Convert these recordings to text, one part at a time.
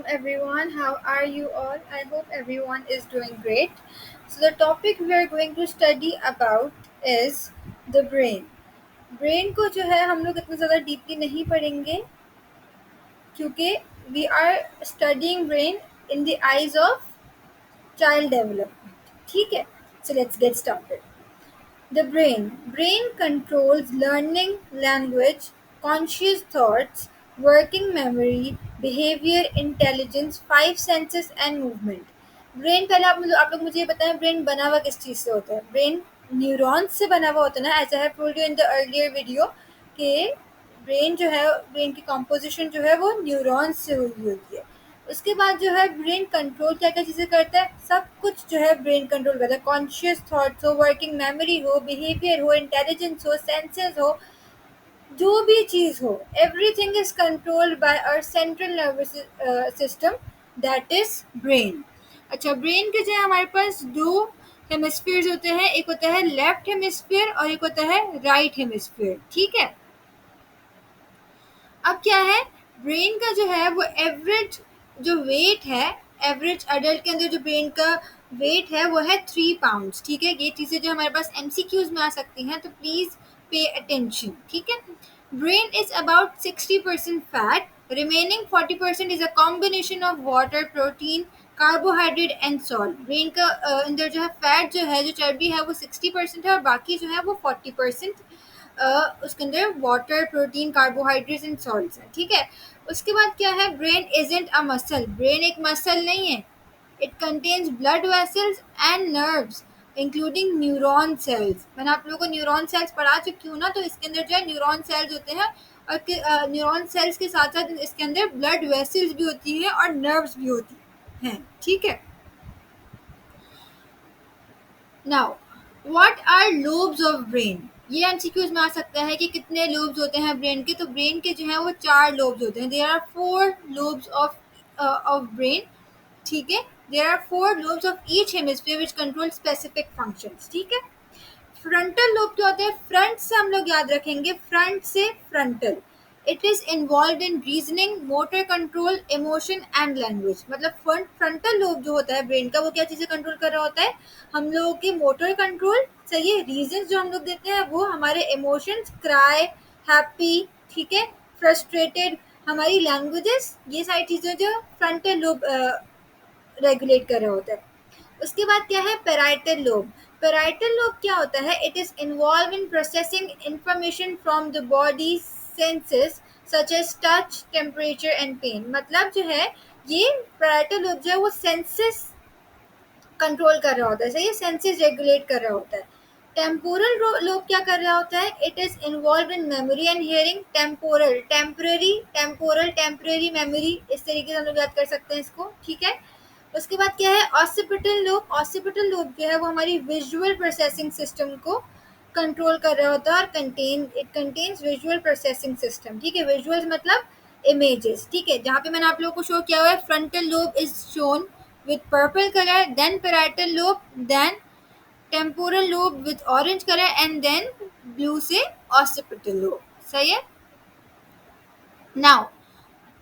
everyone. How are you all? I hope everyone is doing great. So the topic we are going to study about is the brain. Brain को जो है हम लोग इतना ज़्यादा deeply नहीं पढ़ेंगे क्योंकि we are studying brain in the eyes of child development. ठीक है, so let's get started. The brain. Brain controls learning, language, conscious thoughts, working memory, behavior, intelligence, five senses and movement. Brain पहले आप लोग मुझे ये बताएं brain बना हुआ किस चीज़ से होता है. ब्रेन न्यूरॉन्स से बना हुआ होता है ना, as I have told you in the earlier video कि ब्रेन जो है ब्रेन की कॉम्पोजिशन जो है वो न्यूरॉन्स से हुई होती है. उसके बाद जो है ब्रेन कंट्रोल क्या क्या चीज़ें करता है, सब कुछ जो है ब्रेन कंट्रोल करता है. कॉन्शियस थॉट्स हो, वर्किंग मेमोरी हो, बिहेवियर हो, इंटेलिजेंस हो, सेंसेस हो, जो भी चीज़ हो, everything is controlled by our central nervous system, that is brain. अच्छा, ब्रेन के जो है हमारे पास दो हेमिस्फीयर्स होते हैं. एक होता है लेफ्ट हेमिस्फीयर और एक होता है राइट हेमिस्फीयर. ठीक है, अब क्या है, ब्रेन का जो है वो एवरेज जो वेट है, एवरेज अडल्ट के अंदर जो ब्रेन का वेट है वो है 3 पाउंड्स. ठीक है, ये चीज़ें जो हमारे पास एमसीक्यूज में आ सकती हैं, तो प्लीज़ पे अटेंशन. ठीक है, brain is about 60% fat, remaining 40% is a combination of water, protein, carbohydrate and salt. Brain का अंदर जो है फैट जो है, जो चर्बी है वो 60% है और बाकी जो है वो 40% उसके अंदर water, protein, carbohydrates and salts हैं. ठीक है, उसके बाद क्या है, brain isn't a muscle. Brain एक मसल नहीं है. It contains blood vessels and nerves including neuron cells. मैंने आप लोगों को न्यूरॉन सेल्स पढ़ा चुकी हूँ ना, तो इसके अंदर जो है न्यूरॉन सेल्स होते हैं और न्यूरॉन सेल्स के साथ साथ इसके अंदर ब्लड वेसल्स भी होती हैं और नर्व्स भी होती हैं. ठीक है, now what are lobes of brain. ये एमसीक्यूज में आ सकता है कि कितने लोब्स होते हैं ब्रेन के. तो ब्रेन के जो है वो 4 लोब्स होते हैं. There are 4 lobes of brain. ठीक है, there are 4 lobes of each hemisphere which control specific functions. ठीक है, फ्रंटल लोब क्या होता है, फ्रंट से हम लोग याद रखेंगे, फ्रंट से frontal. It is involve in reasoning, motor control, emotion and language. मतलब फ्रंटल लोब जो होता है ब्रेन का वो क्या चीज़ें कंट्रोल कर रहा होता है, हम लोगों के मोटर कंट्रोल. सही है, रीजन जो हम लोग देते हैं वो हमारे इमोशंस, क्राई, हैप्पी, ठीक है, फ्रस्ट्रेटेड, हमारी लैंग्वेजेस, ये सारी चीज़ें जो फ्रंटल लोब रेगुलेट कर रहा होता है. उसके बाद क्या है, पेराइटल लोब. पेराइटल लोब क्या होता है, it is involve in processing information from the body senses such as touch, temperature and pain. मतलब जो है ये पेराइटल लोब जो है वो सेंसेस कंट्रोल कर रहा होता है. सही है, सेंसेस रेगुलेट कर रहा होता है. टेम्पोरल लोब क्या कर रहा होता है, it is involve in memory and hearing. Temporal, temporary, temporal, temporary memory, इस तरीके से हम लोग याद कर सकते हैं इसको. ठीक है, उसके बाद क्या है, ऑसिपिटल लोब. ऑसिपिटल लोब जो है वो हमारी विजुअल प्रोसेसिंग सिस्टम को कंट्रोल कर रहा होता है और it contains visual processing system. ठीक है, विजुअल्स मतलब इमेजेस. ठीक है, जहाँ पे मैंने आप लोगों को शो किया हुआ है, frontal lobe is shown with purple color, then parietal lobe, then temporal lobe with orange color and then blue से occipital lobe. सही है. Now,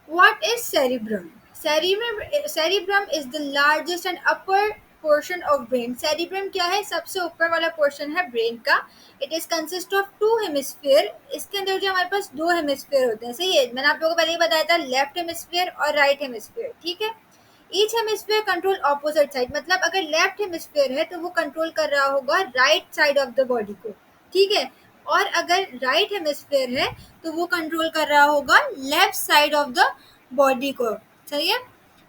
what is cerebrum? Cerebrum is the largest and upper portion of brain. Cerebrum क्या है, सबसे ऊपर वाला portion है brain का. It is consist of 2 hemisphere. इसके अंदर जो हमारे पास 2 हेमिस्फीयर होते हैं. सही है, मैंने आप लोगों को पहले ही बताया था, लेफ्ट हेमिस्फीयर और राइट हेमिस्फीयर. ठीक है, each hemisphere control opposite side. मतलब अगर लेफ्ट हेमिस्फीयर है तो वो कंट्रोल कर रहा होगा right side of the body को. ठीक है, और अगर राइट हेमिस्फीयर है तो वो कंट्रोल कर रहा होगा left side of the body को. सही है,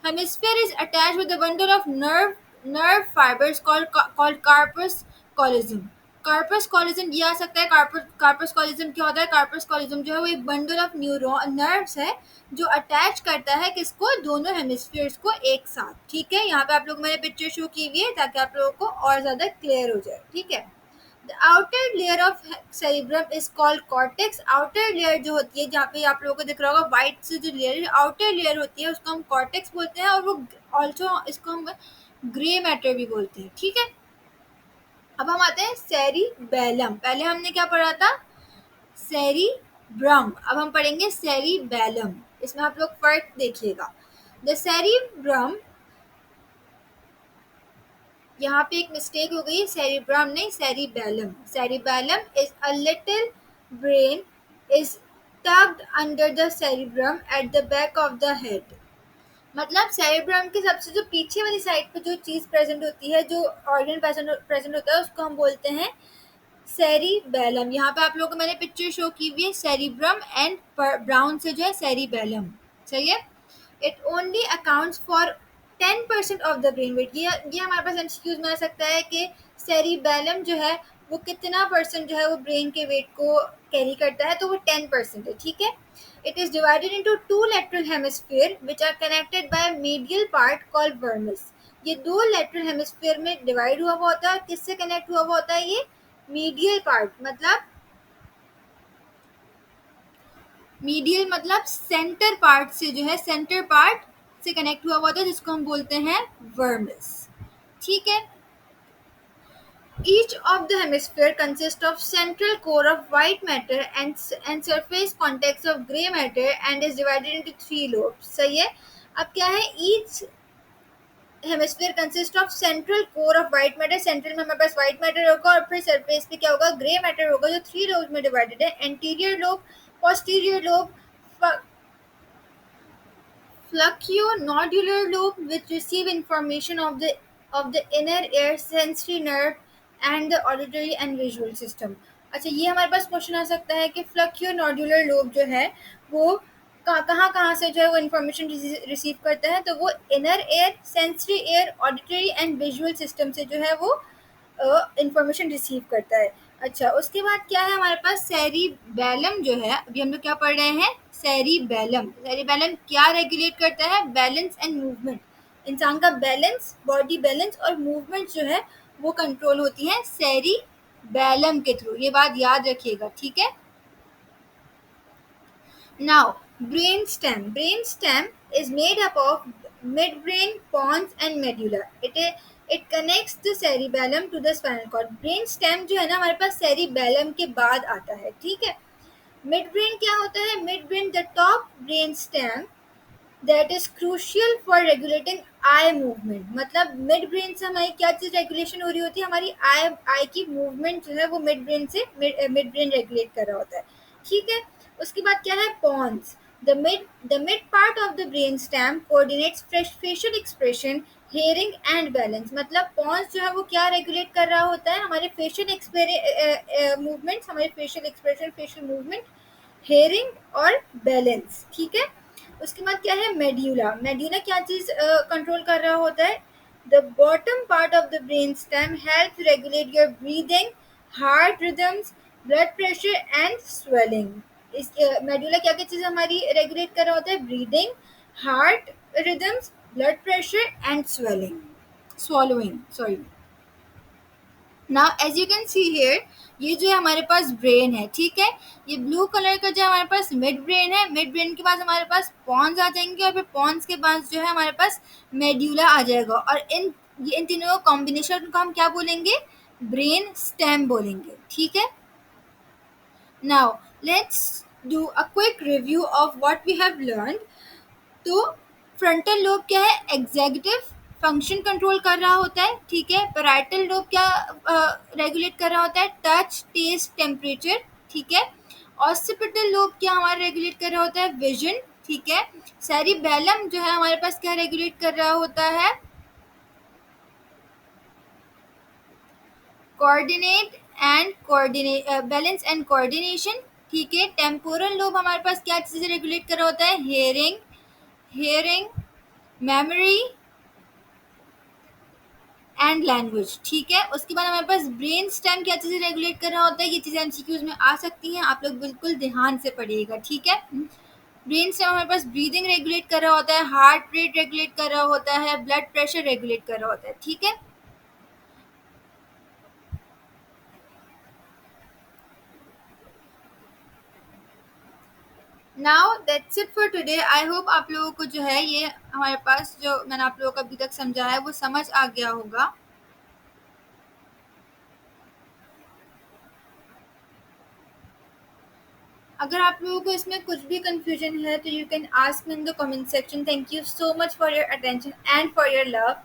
hemisphere is attached with a bundle of nerve fibres called corpus callosum. Corpus callosum ये आ सकता है. कार्पस कॉलिज्म क्या होता है, कार्पस कॉलिज्म जो है वो एक बंडल ऑफ न्यूरॉन नर्व्स है जो अटैच करता है किसको, दोनों हेमिस्फीयर्स को एक साथ. ठीक है, यहाँ पे आप लोग मैंने पिक्चर शो की हुई है ताकि आप लोगों को और ज्यादा क्लियर हो जाए. ठीक है, the outer layer of cerebrum is called cortex. Outer layer जो होती है, जहाँ पे आप लोगों को दिख रहा होगा व्हाइट से जो लेयर, आउटर लेयर होती है उसको हम कॉर्टेक्स बोलते हैं और वो ऑल्सो इसको हम ग्रे मैटर भी बोलते हैं. ठीक है, अब हम आते हैं सेरिबेलम. पहले हमने क्या पढ़ा था, सेरिब्रम. अब हम पढ़ेंगे सेरिबेलम. इसमें आप लोग फर्क देखिएगा. द सेरिब्रम, यहाँ पे एक मिस्टेक हो गई है, सेरिब्रम नहीं cerebellum. Cerebellum is a little brain is tucked under the cerebrum at the back of the head। मतलब सेरिब्रम के सबसे जो पीछे वाली साइड पे जो चीज प्रेजेंट होती है, जो ऑर्गन प्रेजेंट होता है, उसको हम बोलते हैं सेरिबेलम। यहाँ पे आप लोगों को मैंने पिक्चर शो की हुई है सेरिब्रम एंड ब्राउन से जो है सेरिबेलम। सही है। It only accounts for 10% of the brain weight. ये हमारे पास एमसीक्यूज में आ सकता है कि सेरिबेलम जो है वो कितना परसेंट जो है वो ब्रेन के वेट को कैरी करता है, तो वो 10% है। ठीक है। It is divided into two lateral hemisphere which are connected by medial part called vermis. ये दो लेटरल हेमिस्फीयर में डिवाइड हुआ हुआ होता है। किससे कनेक्ट हुआ हुआ होता है ये? मीडियल पार्ट मतलब, मीडियल मतलब सेंटर पार्ट से जो है, सेंटर पार्ट से कनेक्ट हुआ हुआ था, जिसको हम बोलते हैं वर्मिस। ठीक है। Each of the hemisphere consists of central core of white matter and surface context of gray matter and is divided into three lobes। सही है। अब क्या है, each hemisphere consist of central core of white matter. Central में हमारे पास white matter होगा और फिर सरफेस पे क्या होगा, ग्रे मैटर होगा, जो थ्री लोब्स में डिवाइडेड है। Anterior lobe, posterior lobe, flaccunodular lobe which receive information of the inner ear, sensory nerve and the auditory and visual system। अच्छा, ये हमारे पास क्वेश्चन आ सकता है कि फ्लक्यूनोडुलर लोब जो है वो कहाँ कहाँ से जो है वो इन्फॉर्मेशन रिसीव करता है, तो वो inner air, sensory air, auditory and visual system से जो है वो इंफॉर्मेशन रिसीव करता है। अच्छा, उसके बाद क्या है हमारे पास, सेरिबेलम जो है, अभी हम लोग क्या पढ़ रहे हैं, सेरिबेलम। सेरिबेलम क्या रेगुलेट करता है? Balance and movement. इंसान का बैलेंस, बॉडी बैलेंस और मूवमेंट जो है वो कंट्रोल होती है सेरिबेलम के थ्रू। ये बात याद रखिएगा। ठीक है। Now, brainstem. Brainstem is made up of midbrain, pons and medulla. It connects the cerebellum to the spinal cord. Brainstem जो है ना हमारे पास cerebellum के बाद आता है। ठीक है। Midbrain क्या होता है? Midbrain, the top brainstem that is crucial for regulating eye movement. मतलब मिड ब्रेन से हमारी क्या चीज रेगुलेशन हो रही होती है, हमारी आई की मूवमेंट जो है वो मिड ब्रेन से मिड ब्रेन रेगुलेट कर रहा होता है। ठीक है। उसके बाद क्या है, pons. The mid part of the brain stem coordinates facial expression, hearing and balance. मतलब पॉन्स जो है वो क्या रेगुलेट कर रहा होता है, हमारे फेशियल मूवमेंट्स, हमारे facial expression, facial movement, hearing और बैलेंस। ठीक है। उसके बाद क्या है, मेड्यूला। मेड्यूला क्या चीज कंट्रोल कर रहा होता है? The bottom part of the brain stem help regulate your breathing, heart rhythms, blood pressure and swelling. इस मेड्यूला क्या क्या चीज हमारी रेगुलेट कर रहा होता है? Breathing, heart rhythms, blood pressure and swallowing, sorry. Now as you can see here, ये जो है हमारे पास ब्रेन है। ठीक है। ये ब्लू कलर का जो हमारे पास मिड ब्रेन है, मिड ब्रेन के पास हमारे पास पॉन्स आ जाएंगे और फिर पॉन्स के पास जो है हमारे पास मेड्यूला आ जाएगा, और इन तीनों कॉम्बिनेशन को हम क्या बोलेंगे? ब्रेन स्टेम बोलेंगे। ठीक है। Now let's do a quick review of what we have learn. तो फ्रंटल लोब क्या है? एग्जीक्यूटिव फंक्शन कंट्रोल कर रहा होता है। ठीक है। पैराइटल लोब क्या रेगुलेट कर रहा होता है? Touch, taste, temperature. ठीक है। ऑसिपिटल लोब क्या हमारा रेगुलेट कर रहा होता है? विजन। ठीक है। सेरिबेलम जो है हमारे पास क्या रेगुलेट कर रहा होता है? Coordinate and coordinate, balance and coordination. ठीक है। टेम्पोरल लोब हमारे पास क्या चीजें रेगुलेट कर रहा होता है? Hearing, memory and language. ठीक है। उसके बाद हमारे पास ब्रेन स्टेम क्या चीजें रेगुलेट कर रहा होता है? ये चीजें एमसीक्यूज में आ सकती हैं, आप लोग बिल्कुल ध्यान से पढ़िएगा। ठीक है। ब्रेन स्टेम हमारे पास ब्रीदिंग रेगुलेट कर रहा होता है, हार्ट रेट रेगुलेट कर रहा होता है, ब्लड प्रेशर रेगुलेट कर रहा होता है। ठीक है। Now that's it for today. I hope आप लोगों को जो है ये हमारे पास जो मैंने आप लोगों को अभी तक समझाया है वो समझ आ गया होगा। अगर आप लोगों को इसमें कुछ भी कंफ्यूजन है तो you can ask me in the comment section. Thank you so much for your attention and for your love.